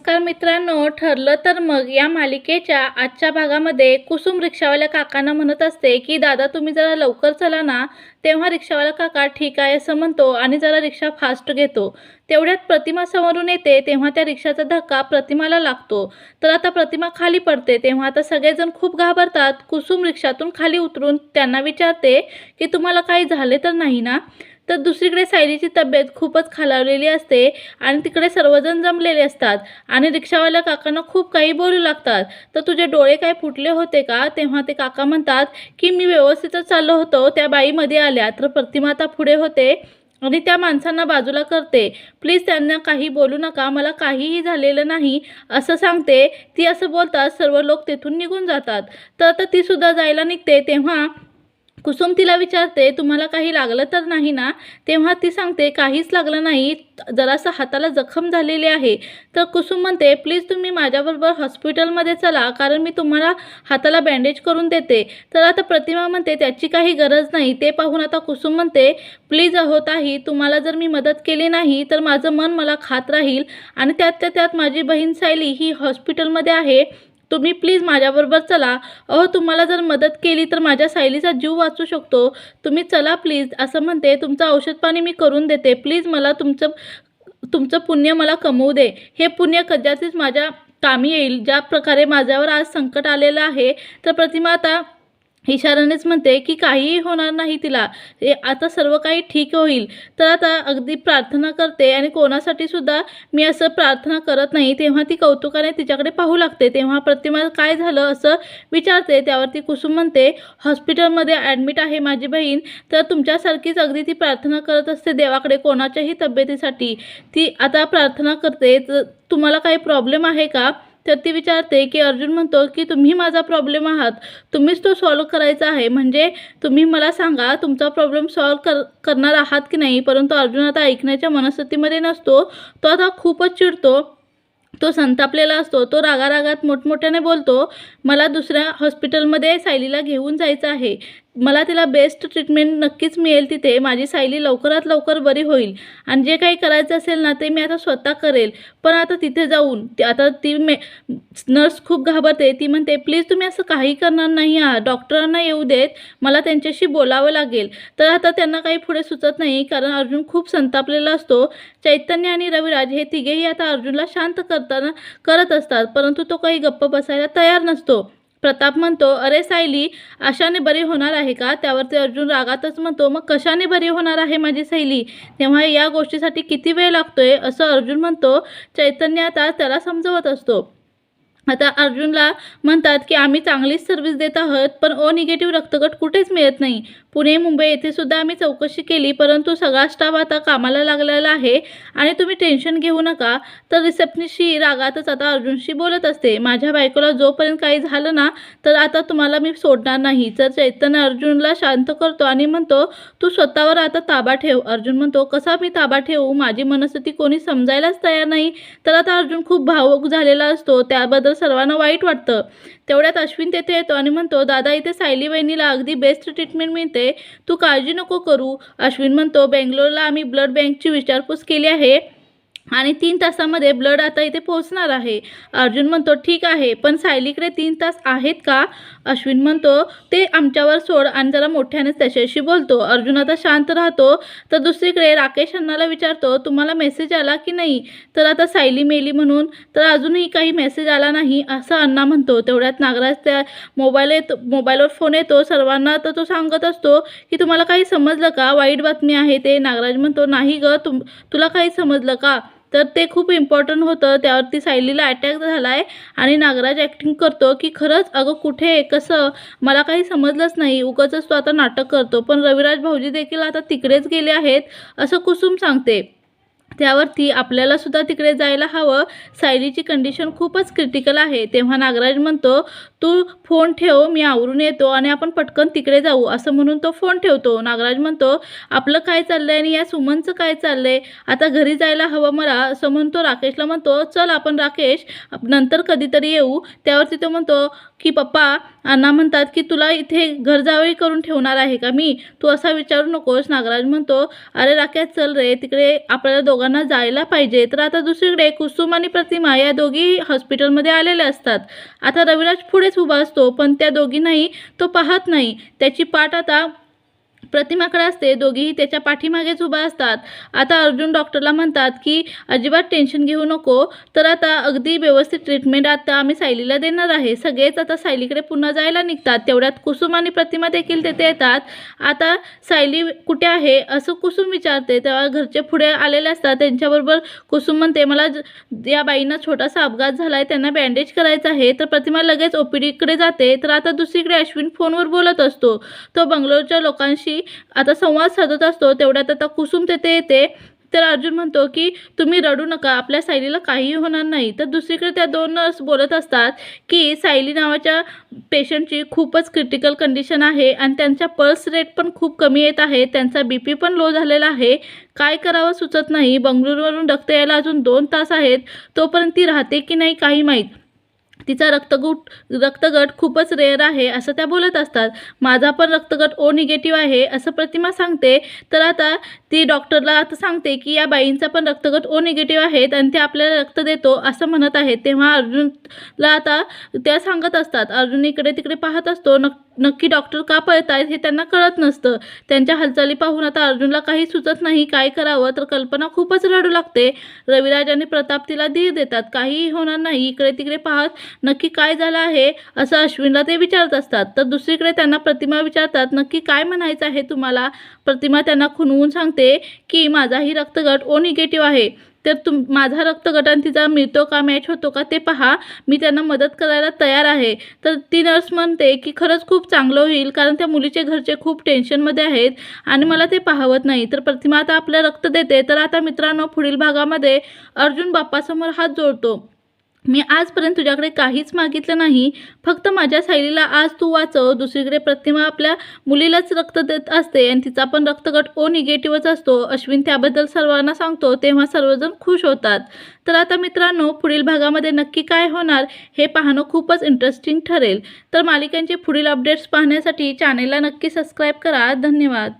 नमस्कार मित्रांनो, ठरलं तर मग या मालिकेच्या आजच्या भागामध्ये कुसुम रिक्षावाल्या काकांना म्हणत असते की दादा तुम्ही जरा लवकर चला ना. तेव्हा रिक्षावाला काका ठीक आहे असं म्हणतो आणि जरा रिक्षा फास्ट घेतो. तेवढ्यात प्रतिमा समोरून येते तेव्हा त्या रिक्षाचा धक्का प्रतिमाला लागतो. तर आता प्रतिमा खाली पडते तेव्हा आता सगळेजण खूप घाबरतात. कुसुम रिक्षातून खाली उतरून त्यांना विचारते की तुम्हाला काही झाले तर नाही ना. तर दुसरीकडे सायलीची तब्येत खूपच खालावलेली असते आणि तिकडे सर्वजण जमलेले असतात आणि रिक्षावाल्या काकांना खूप काही बोलू लागतात. तर तुझे डोळे काय फुटले होते का? तेव्हा ते काका म्हणतात की मी व्यवस्थितच चाललो होतो, त्या बाई मध्ये आल्या. तर प्रतिमा आता पुढे होते आणि त्या माणसांना बाजूला करते. प्लीज त्यांना काही बोलू नका, मला काहीही झालेलं नाही असं सांगते. ती असं बोलतात सर्व लोक तिथून निघून जातात. तर आता ती सुद्धा जायला निघते तेव्हा कुसुम तिला विचारते तुम्हाला काही लागलं तर नाही ना. तेव्हा ती सांगते काहीच लागलं नाही, जरासं हाताला जखम झालेली आहे. तर कुसुम म्हणते प्लीज तुम्ही माझ्याबरोबर हॉस्पिटलमध्ये चला, कारण मी तुम्हाला हाताला बँडेज करून देते. तर आता प्रतिमा म्हणते त्याची काही गरज नाही. ते पाहून आता कुसुम म्हणते प्लीज अहो ताई, तुम्हाला जर मी मदत केली नाही तर माझं मन मला खात राहील आणि त्यातल्या त्यात माझी बहीण सायली ही हॉस्पिटलमध्ये आहे. तुम्ही प्लीज माझ्याबरोबर चला. अहो तुम्हाला जर मदत केली तर माझ्या सायलीचा जीव वाचू शकतो. तुम्ही चला प्लीज असं म्हणते. तुमचं औषध पाणी मी करून देते. प्लीज मला तुमचं तुमचं पुण्य मला कमवू दे. हे पुण्य कदाचित माझ्या कामी येईल. ज्या प्रकारे माझ्यावर आज संकट आलेलं आहे. तर प्रतिमा आता इशारानेच म्हणते की काहीही होणार नाही तिला, हे आता सर्व काही ठीक होईल. तर आता अगदी प्रार्थना करते आणि कोणासाठी सुद्धा मी असं प्रार्थना करत नाही. तेव्हा ती कौतुकाने तिच्याकडे पाहू लागते. तेव्हा प्रतिमा काय झालं असं विचारते. त्यावरती कुसुम म्हणते हॉस्पिटलमध्ये ॲडमिट आहे माझी बहीण. तर तुमच्यासारखीच अगदी ती प्रार्थना करत असते देवाकडे कोणाच्याही तब्येतीसाठी. ती आता प्रार्थना करते. तर तुम्हाला काही प्रॉब्लेम आहे का? तर ती विचारते की अर्जुन म्हणतो की तुम्ही माझा प्रॉब्लेम आहात, तुम्हीच तो सॉल्व करायचा आहे. म्हणजे तुम्ही मला सांगा तुमचा प्रॉब्लेम सॉल्व करणार आहात की नाही. परंतु अर्जुन आता ऐकण्याच्या मनस्थितीमध्ये नसतो. तो आता खूपच चिडतो, तो संतापलेला असतो. तो रागारागात मोठमोठ्याने बोलतो मला दुसऱ्या हॉस्पिटलमध्ये सायलीला घेऊन जायचं आहे. मला तिला बेस्ट ट्रीटमेंट नक्कीच मिळेल तिथे. माझी सायली लवकरात लवकर बरी होईल आणि जे काही करायचं असेल ना ते मी आता स्वतः करेल. पण आता तिथे जाऊन आता ती नर्स खूप घाबरते. ती म्हणते प्लीज तुम्ही असं काही करणार नाही आहात, डॉक्टरांना येऊ देत, मला त्यांच्याशी बोलावं लागेल. तर आता त्यांना काही पुढे सुचत नाही कारण अर्जुन खूप संतापलेला असतो. चैतन्य आणि रविराज हे तिघेही आता अर्जुनला शांत करत असतात, परंतु तो काही गप्प बसायला तयार नसतो. प्रताप म्हणतो अरे सायली अशाने बरी होणार आहे का? त्यावरती अर्जुन रागातच म्हणतो मग कशाने बरी होणार आहे माझी सायली? तेव्हा या गोष्टीसाठी किती वेळ लागतोय असं अर्जुन म्हणतो. चैतन्य आता त्याला समजवत असतो. आता अर्जुनला म्हणतात की आम्ही चांगलीच सर्व्हिस देत आहोत, पण ओ निगेटिव्ह रक्तगट कुठेच मिळत नाही. पुणे मुंबई येथे सुद्धा आम्ही चौकशी केली, परंतु सगळा स्टाफ आता कामाला लागलेला आहे आणि तुम्ही टेन्शन घेऊ नका. तर रिसेप्शनिस्टशी रागातच आता अर्जुनशी बोलत असते. माझ्या बायकोला जोपर्यंत काही झालं ना तर आता तुम्हाला मी सोडणार नाही. तर चैतन्य अर्जुनला शांत करतो आणि म्हणतो तू स्वतःवर आता ताबा ठेव. अर्जुन म्हणतो कसा मी ताबा ठेवू? माझी मनस्थिती कोणी समजायलाच तयार नाही. तर आता अर्जुन खूप भावुक झालेला असतो. त्याबद्दल सर्वांना वाईट वाटतं. तेवढ्यात अश्विन तेथे येतो आणि म्हणतो दादा इथे सायली बहिणीला अगदी बेस्ट ट्रीटमेंट मिळते, तू काळजी नको करू. अश्विन म्हणतो बेंगलोरला आम्ही ब्लड बँकची विचारपूस केली आहे आणि 3 तासामध्ये ब्लड आता इथे पोहोचणार आहे. अर्जुन म्हणतो ठीक आहे, पण सायलीकडे 3 तास आहेत का? अश्विन म्हणतो ते आमच्यावर सोड आणि जरा मोठ्यानेच त्याच्याशी बोलतो. अर्जुन आता शांत राहतो. तर दुसरीकडे राकेश अण्णाला विचारतो तुम्हाला मेसेज आला की नाही? तर आता सायली मेली म्हणून तर अजूनही काही मेसेज आला नाही असं अण्णा म्हणतो. तेवढ्यात नागराज त्या मोबाईलवर फोन येतो सर्वांना. तर तो सांगत असतो की तुम्हाला काही समजलं का? वाईट बातमी आहे ते. नागराज म्हणतो नाही ग, तुला काही समजलं का? तर ते खूप इम्पॉर्टंट होतं. त्यावरती सायलीला अटॅक झाला आहे आणि नागराज ॲक्टिंग करतो की खरंच अगं कुठे कसं मला काही समजलंच नाही, उगाचच तो आता नाटक करतो. पण रविराज भाऊजी देखील आता तिकडेच गेले आहेत असं कुसुम सांगते. त्यावरती आपल्याला सुद्धा तिकडे जायला हवं, सायलीची कंडिशन खूपच क्रिटिकल आहे. तेव्हा नागराज म्हणतो तू फोन ठेव, मी आवरून येतो आणि आपण पटकन तिकडे जाऊ असं म्हणून तो फोन ठेवतो. नागराज म्हणतो आपलं काय चाललंय आणि या सुमनचं काय चाललंय? आता घरी जायला हवं मला असं म्हणतो. राकेशला म्हणतो चल आपण राकेश नंतर कधीतरी येऊ. त्यावरती तो म्हणतो की पप्पा अण्णा म्हणतात की तुला इथे घर जावई करून ठेवणार आहे का मी? तू असा विचारू नकोस. नागराज म्हणतो अरे राकेश चल रे, तिकडे आपल्याला दोघांना जायला पाहिजे. तर आता दुसरीकडे कुसुम आणि प्रतिमा या दोघी हॉस्पिटलमध्ये आलेल्या असतात. आता रविराज पुढेच उभा असतो, पण त्या दोघींनाही तो पाहत नाही. त्याची पाठ आता प्रतिमाकडे असते. दोघीही त्याच्या पाठीमागेच उभा असतात. आता अर्जुन डॉक्टरला म्हणतात की अजिबात टेन्शन घेऊ नको, तर आता अगदी व्यवस्थित ट्रीटमेंट आता आम्ही सायलीला देणार आहे. सगळेच आता सायलीकडे पुन्हा जायला निघतात. तेवढ्यात कुसुम आणि प्रतिमा देखील तेथे येतात. आता सायली कुठे आहे असं कुसुम विचारते. तेव्हा घरचे पुढे आलेले असतात. त्यांच्याबरोबर कुसुम म्हणते, मला या बाईंना छोटासा अपघात झाला आहे, त्यांना बँडेज करायचं आहे. तर प्रतिमा लगेच OPDकडे जाते. तर आता दुसरीकडे अश्विन फोनवर बोलत असतो. तो बंगलोरच्या लोकांशी आता संवाद साधत असतो. तेवढ्यात आता कुसुम तेथे येते. तर अर्जुन म्हणतो की तुम्ही रडू नका, आपल्या सायलीला काहीही होणार नाही. तर दुसरीकडे त्या दोन नर्स बोलत असतात की सायली नावाच्या पेशंटची खूपच क्रिटिकल कंडिशन आहे आणि त्यांचा पल्स रेट पण खूप कमी येत आहे. त्यांचा BP पण लो झालेला आहे. काय करावं सुचत नाही. बंगळुरूवरून रक्त यायला अजून 2 तास आहेत. तोपर्यंत ती राहते की नाही काही माहीत. तिचा रक्तगट खूपच रेअर आहे असं त्या बोलत असतात. माझा पण रक्तगट O निगेटिव्ह आहे असं प्रतिमा सांगते. तर आता ती डॉक्टरला आता सांगते की या बाईंचा पण रक्तगट O निगेटिव्ह आहेत आणि ते आपल्याला रक्त देतो असं म्हणत आहेत. तेव्हा अर्जुनला आता त्या सांगत असतात. अर्जुन इकडे तिकडे पाहत असतो. नक्की डॉक्टर का पळत आहेत हे त्यांना कळत नसतं. त्यांच्या हालचाली पाहून आता अर्जुनला काही सुचत नाही काय करावं. तर कल्पना खूपच रडू लागते. रविराज आणि प्रताप तिला धीर देतात. काहीही होणार नाही. इकडे तिकडे पाहत नक्की काय झालं आहे असं अश्विनला ते विचारत असतात. तर दुसरीकडे त्यांना प्रतिमा विचारतात, नक्की काय म्हणायचं आहे तुम्हाला. प्रतिमा त्यांना खुणवून सांगते की माझाही रक्तगट O निगेटिव्ह आहे. तर माझा रक्तगट आणि तिचा मिळतो का, मॅच होतो का ते पहा. मी त्यांना मदत करायला तयार आहे. तर ती नर्स म्हणते की खरंच खूप चांगलं होईल, कारण त्या मुलीचे घरचे खूप टेन्शनमध्ये आहेत आणि मला ते पाहवत नाही. तर प्रतिमा आता आपलं रक्त देते. तर आता मित्रांनो, पुढील भागामध्ये अर्जुन बाप्पासमोर हात जोडतो. मी आजपर्यंत तुझ्याकडे काहीच मागितलं नाही, फक्त माझ्या सायलीला आज तू वाचव. दुसरीकडे प्रतिमा आपल्या मुलीलाच रक्त देत असते आणि तिचा पण रक्तगट O निगेटिव्हच असतो. अश्विन त्याबद्दल सर्वांना सांगतो. तेव्हा सर्वजण खुश होतात. तर आता मित्रांनो, पुढील भागामध्ये नक्की काय होणार हे पाहणं खूपच इंटरेस्टिंग ठरेल. तर मालिकांचे पुढील अपडेट्स पाहण्यासाठी चॅनेलला नक्की सबस्क्राईब करा. धन्यवाद.